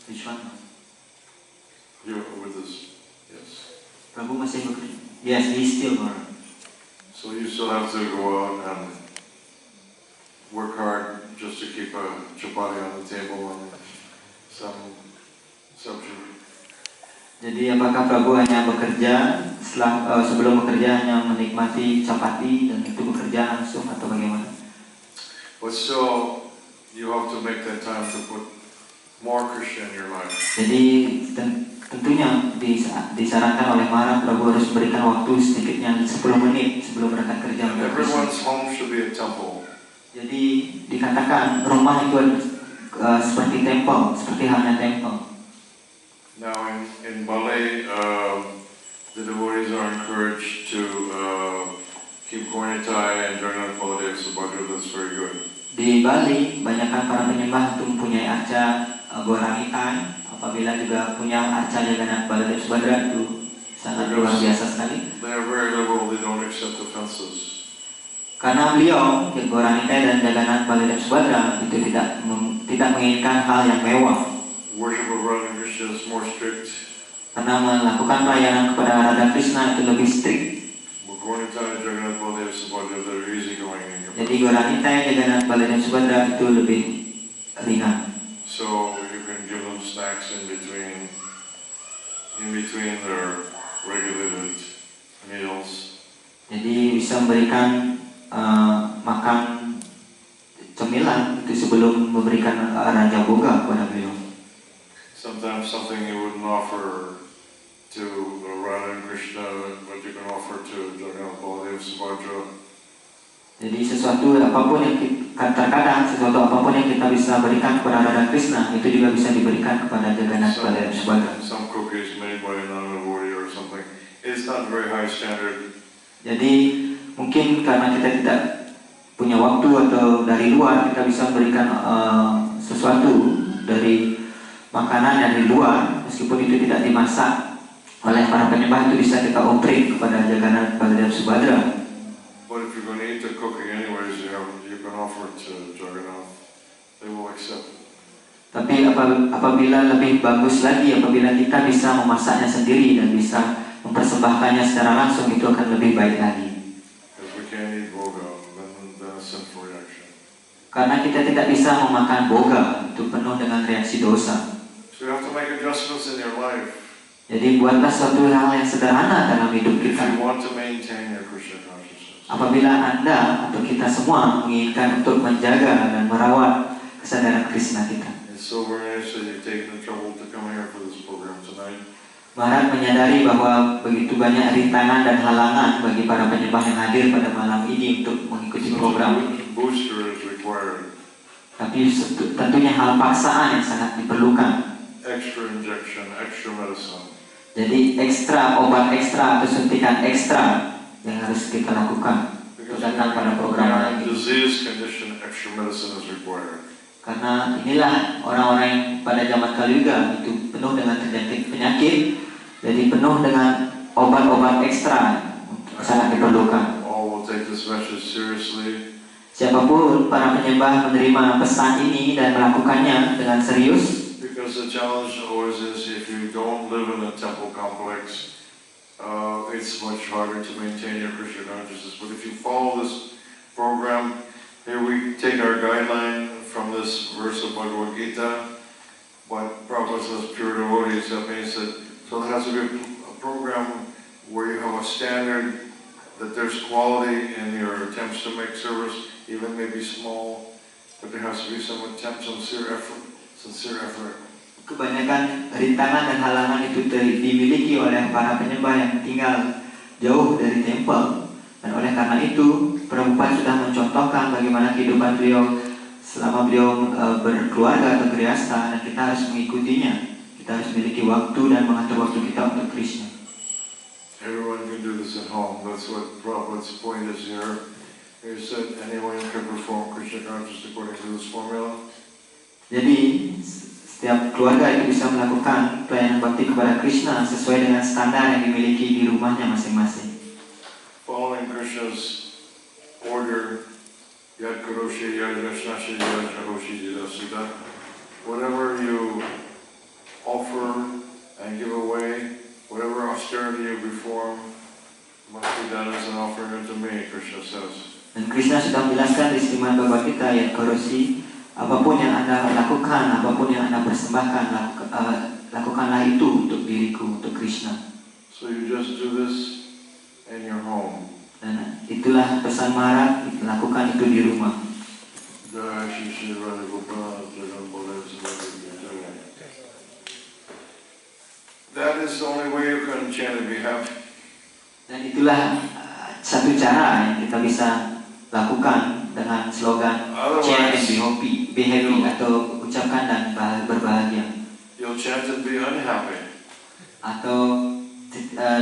Which one? You're with us. Yes. Prabhu masih bekerja. Yes, he's still working. So you still have to go out and work hard just to keep a chapati on the table and some subject. Jadi apakah Prabhu hanya bekerja sebelum bekerja hanya menikmati chapati dan itu bekerja langsung atau bagaimana? But still, you have to make that time to put more Krishna in your life. Jadi tentunya disarankan oleh Maharaj Prabhu harus memberikan waktu sedikitnya 10 menit sebelum berangkat kerja. And everyone's home should be a temple. Jadi dikatakan rumah itu seperti temple, seperti halnya temple. Now in Bali, the devotees are encouraged to keep Gauranitai and Jagannath Baladev Subhadra. That's very good. Di Bali, banyakkan para penyembah itu mempunyai arca Gauranitai. Apabila juga punya arca Jagannath Baladev Subhadra itu sangat luar biasa sekali. They are very liberal. They don't accept offenses. Karena beliau, Gauranitai dan Jagannath Baladev Subhadra itu tidak menginginkan hal yang mewah. Worship of Radha Krishna is more strict. Karena melakukan pelayanan kepada Radha Krishna itu lebih strict. Gauranitai and Jagannath Baladev Subhadra, they're easygoing. Jadi Gauranitai, Jagannath Baladev Subhadra itu lebih ringan. So you can give them snacks in between their regulated meals. Jadi bisa memberikan makan cemilan itu sebelum memberikan Raja Boga kepada beliau. Sometimes something you wouldn't offer to Radha and Krishna, but you can offer to Jagannath Baladev Subhadra. Jadi terkadang sesuatu apapun yang kita bisa berikan kepada Radha Krishna itu juga bisa diberikan kepada Jagannath Baladev Subhadra. Some cookies made by a non-devotee or something. It's not very high standard. Jadi mungkin karena kita tidak punya waktu atau dari luar kita bisa memberikan sesuatu dari makanan dari luar, meskipun itu tidak dimasak oleh para penyembah, itu bisa kita offering kepada Jagannath Baladev Subhadra. But if you're going to eat the cooking anyways, you can offer it to Jagannath. They will accept. Tapi apabila lebih bagus lagi, apabila kita bisa memasaknya sendiri dan bisa mempersembahkannya secara langsung, itu akan lebih baik lagi. Karena kita tidak bisa memakan boga, itu penuh dengan reaksi dosa. So you have to make adjustments in your life. Jadi buatlah suatu hal yang sederhana dalam hidup kita. If you want to maintain your Krishna consciousness. Apabila Anda atau kita semua menginginkan untuk menjaga dan merawat kesadaran Krishna kita. It's so very nice that you've taken the trouble to come here for this program tonight. Maharaj menyadari bahwa begitu banyak rintangan dan halangan bagi para penyembah yang hadir pada malam ini untuk mengikuti program. Booster is required. Tapi tentunya hal paksaan yang sangat diperlukan. Extra injection, extra medicine. Jadi ekstra obat ekstra atau suntikan ekstra yang harus kita lakukan untuk datang pada program ini. Disease condition, extra medicine is required. Karena inilah orang-orang yang pada zaman Kaliuga itu penuh dengan terjangkit penyakit, jadi penuh dengan obat-obat ekstra sangat diperlukan. All will take this message seriously. Siapapun para penyembah menerima pesan ini dan melakukannya dengan serius. Because the challenge always is if you don't live in a temple complex, it's much harder to maintain your Krishna consciousness. But if you follow this program, here we take our guideline from this verse of Bhagavad Gita, but Prabhupada says pure devotees. That means that so there has to be a program where you have a standard, that there's quality in your attempts to make service, even maybe small, but there has to be some attempt, sincere effort. Kebanyakan rintangan dan halangan itu dimiliki oleh para penyembah yang tinggal jauh dari tempel, dan oleh karena itu Prabhupada sudah mencontohkan bagaimana kehidupan beliau selama beliau berkeluarga atau geriasta, dan kita harus mengikutinya. Kita harus memiliki waktu dan mengatur waktu kita untuk Krishna. Everyone can do this at home. That's what Prabhupada's point is here. He said anyone can perform Krishna consciousness according to this formula. Jadi setiap keluarga itu bisa melakukan pelayanan bakti kepada Krishna sesuai dengan standar yang dimiliki di rumahnya masing-masing. Following Krishna's order, Yad Karoshi, Yad Rashnashi, Yad Karoshi, Yad Sudha. Whatever you offer and give away whatever austerity you perform must be done as an offering unto me, Krishna says. Dan Krishna sudah menjelaskan di Srimad Bhagavad Gita ayat Korosi, apapun yang Anda lakukan, apapun yang Anda persembahkan, lakukanlah itu untuk diriku, untuk Krishna. So you just do this in your home. Dan itulah pesan Maharaj, lakukan itu di rumah. That is the only way you can chant and be happy. Dan itulah satu cara yang kita bisa lakukan dengan slogan chant and be happy atau ucapkan dan berbahagia. You'll chant and be unhappy. Atau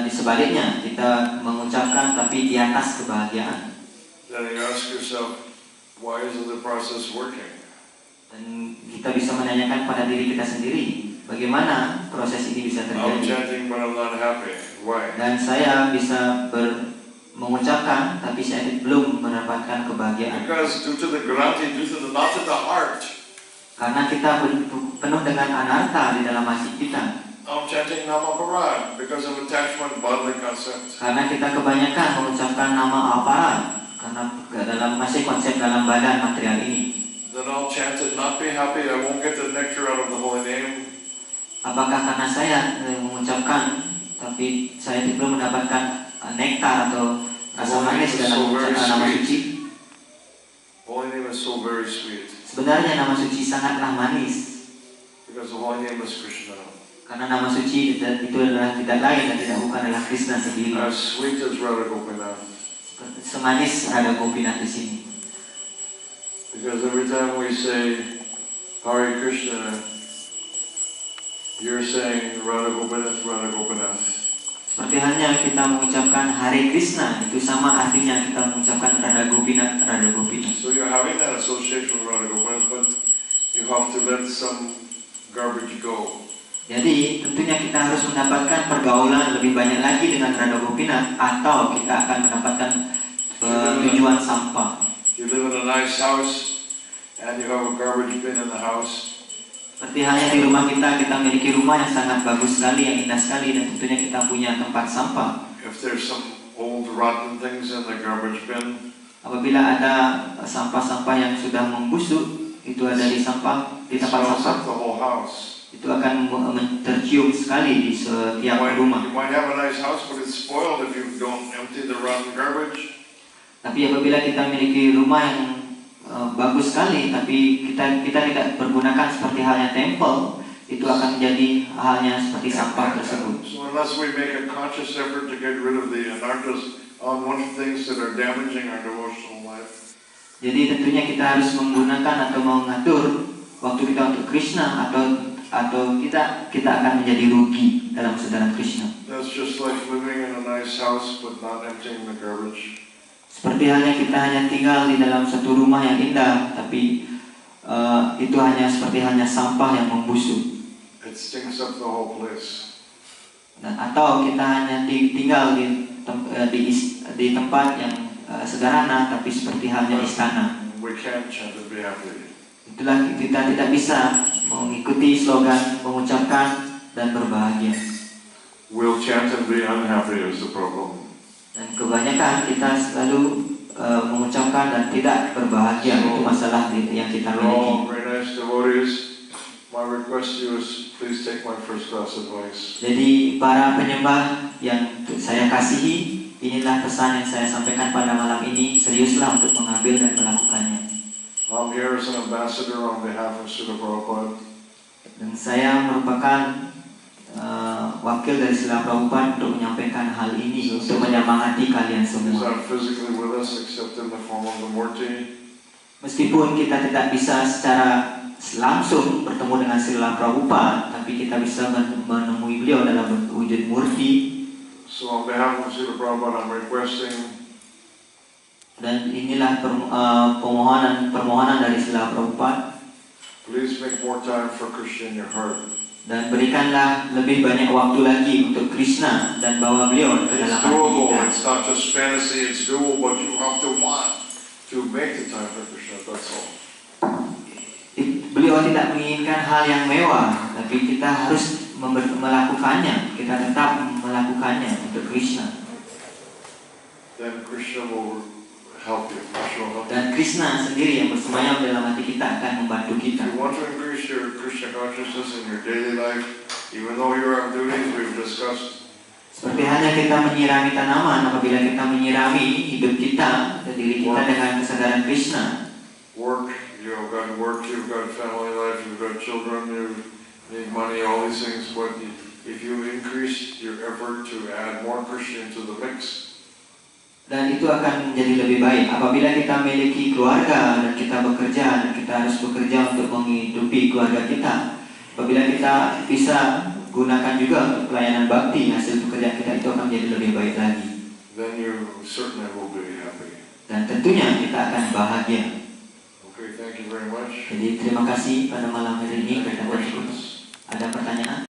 di sebaliknya kita mengucapkan tapi di atas kebahagiaan. Then you ask yourself, why isn't the process working? Dan kita bisa menanyakan pada diri kita sendiri, bagaimana proses ini bisa I'm terjadi. chanting but I'm not happy. Why? Dan saya bisa mengucapkan tapi saya belum mendapatkan kebahagiaan. Because due to the granti, not to the heart. Karena kita penuh dengan anarta di dalam hati kita. I'm chanting Nama Parad because of attachment, bodily concept. Karena kita kebanyakan mengucapkan nama aparat karena dalam masih konsep dalam badan material ini. Then I'll chant it, not be happy. I won't get the nectar out of the holy name. Apakah karena saya mengucapkan tapi saya belum mendapatkan nektar atau rasa manis dalam mengucapkan nama suci? Holy name is so very sweet. Sebenarnya nama suci sangatlah manis. Because the holy name is Krishna. Karena nama suci itu adalah tidak lain dan tidak bukan adalah Krishna sendiri. As sweet as Radha Gopinath. Semanis Radha Gopinath di sini. Because every time we say Hare Krishna, you're saying Radha Gopinath, Radha Gopinath. Seperti halnya kita mengucapkan Hare Krishna, itu sama artinya kita mengucapkan Radha Gopinath, Radha Gopinath. So you're having that association with Radha Gopinath, but you have to let some garbage go. Jadi tentunya kita harus mendapatkan pergaulan lebih banyak lagi dengan Radha Gopinath atau kita akan mendapatkan tujuan sampah. You live in a nice house and you have a garbage bin in the house. Seperti halnya di rumah kita memiliki rumah yang sangat bagus sekali, yang indah sekali, dan tentunya kita punya tempat sampah. If there's some old rotten things in the garbage bin, Apabila ada sampah-sampah yang sudah membusuk, itu ada di it tempat smells sampah. up the whole house. Itu akan tercium sekali di setiap rumah. You might have a nice house, but it's spoiled if you don't empty the rotten garbage. Tapi apabila kita memiliki rumah yang bagus sekali, tapi kita tidak pergunakan seperti halnya tempel, itu akan menjadi halnya seperti sampah tersebut. So unless we make a conscious effort to get rid of the anarthas, unwanted things that are damaging our devotional life. Jadi tentunya kita harus menggunakan atau mengatur waktu kita untuk Krishna atau kita akan menjadi rugi dalam saudara Krishna. That's just like living in a nice house but not emptying the garbage. Seperti halnya kita hanya tinggal di dalam satu rumah yang indah, tapi itu hanya seperti halnya sampah yang membusuk. It stinks up the whole place. Atau kita hanya tinggal di tempat yang sederhana, tapi seperti halnya istana. We can't chant and be happy. Itulah kita tidak bisa mengikuti slogan mengucapkan dan berbahagia. We'll chant and be unhappy is the problem. Dan kebanyakan kita selalu mengucapkan dan tidak berbahagia. Itu masalah yang kita miliki. Very nice devotees. My request to you is please take my first class advice. Jadi para penyembah yang saya kasihi, inilah pesan yang saya sampaikan pada malam ini. Seriuslah untuk mengambil dan melakukannya. I'm here as an ambassador on behalf of Srila Prabhupada. Dan saya merupakan wakil dari Srila Prabhupada untuk menyampaikan hal ini, untuk menyemangati kalian He's semua. not physically with us except in the form of the Murti. Meskipun kita tidak bisa secara langsung bertemu dengan Srila Prabhupada, tapi kita bisa menemui beliau dalam wujud murti. So on behalf of Srila Prabhupada, I'm requesting. Dan inilah permohonan dari Srila Prabhupada. Please make more time for Krishna in your heart. Dan berikanlah lebih banyak waktu lagi untuk Krishna dan bawa beliau ke dalam It's hati doable. kita. It's not just fantasy. It's doable, but you have to want to make the time for Krishna. That's all. Beliau tidak menginginkan hal yang mewah, tapi kita harus melakukannya, kita tetap melakukannya untuk Krishna, then Krishna will help you. Krishna will help you. dan Krishna sendiri yang bersemayam dalam hati kita akan membantu If kita. you want to increase your Krishna consciousness in your daily life, even though you're on duties, we've discussed. Seperti hanya kita menyirami tanaman, apabila kita menyirami hidup kita dan diri kita dengan kesadaran Krishna. Work, you've got work, you've got family life, you've got children, you need money, all these things. But if you increase your effort to add more Krishna into the mix, Dan itu akan menjadi lebih baik apabila kita memiliki keluarga dan kita bekerja dan kita harus bekerja untuk menghidupi keluarga kita. Apabila kita bisa gunakan juga untuk pelayanan bakti, hasil pekerjaan kita itu akan menjadi lebih baik lagi. then you certainly will be happy. Dan tentunya kita akan bahagia. Okay, thank you very much. Jadi terima kasih pada malam hari ini. Any Ada questions? pertanyaan?